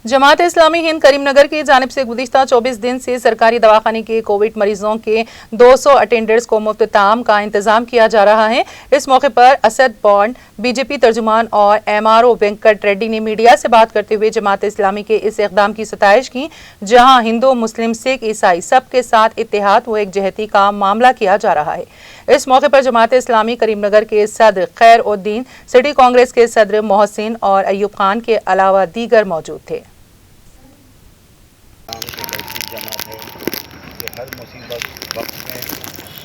जमात इस्लामी हिंद करीम नगर की जानिब से गुज़िश्ता 24 दिन से सरकारी दवाखाने के कोविड मरीजों के 200 अटेंडर्स को मुफ्त ताम का इंतजाम किया जा रहा है। इस मौके पर असद बॉन्ड, बीजेपी तर्जुमान और MRO वेंकट रेड्डी ने मीडिया से बात करते हुए जमात इस्लामी के इस इक़दाम की सताइश की, जहां हिंदू, मुस्लिम, सिख, ईसाई सबके साथ इत्तेहाद व एकजहती का मामला किया जा रहा है। इस मौके पर जमात इस्लामी करीम नगर के सदर खैर उद्दीन, सिटी कांग्रेस के सदर मोहसिन और अयूब खान के अलावा दीगर मौजूद थे। जमात है जो हर मुसीबत वक्त में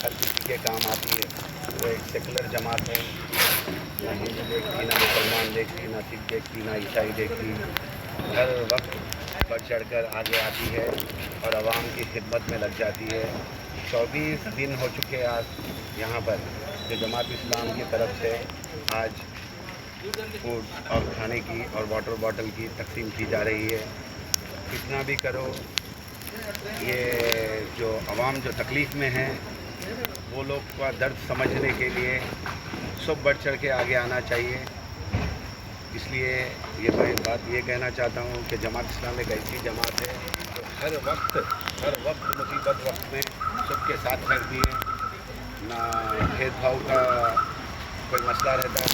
हर किसी के काम आती है। वो एक सेकुलर जमात है, ना हिंदू देखती, ना मुसलमान देखती, ना सिख देखती, ना ईसाई देखती। हर वक्त बढ़ चढ़ कर आगे आती है और आवाम की खिदमत में लग जाती है। 24 दिन हो चुके आज यहाँ पर जो जमात इस्लाम की तरफ से आज फूड और खाने की और वाटर बॉटल की तकसीम की जा रही है। कितना भी करो, ये जो आवाम जो तकलीफ़ में है वो लोग का दर्द समझने के लिए सब बढ़ चढ़ के आगे आना चाहिए। इसलिए ये मैं बात ये कहना चाहता हूँ कि जमात इस्लाम एक ऐसी जमात है जो हर वक्त मुसीबत वक्त में सबके साथ रहती है। ना भेदभाव का कोई मसला रहता है,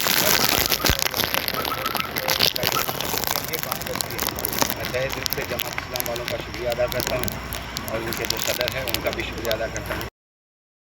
ये काम करती है। मैं तहे दिल से जमात इस्लाम वालों का शुक्रिया अदा करता हूँ और उनके जो सदर हैं उनका भी शुक्रिया अदा करता हूँ।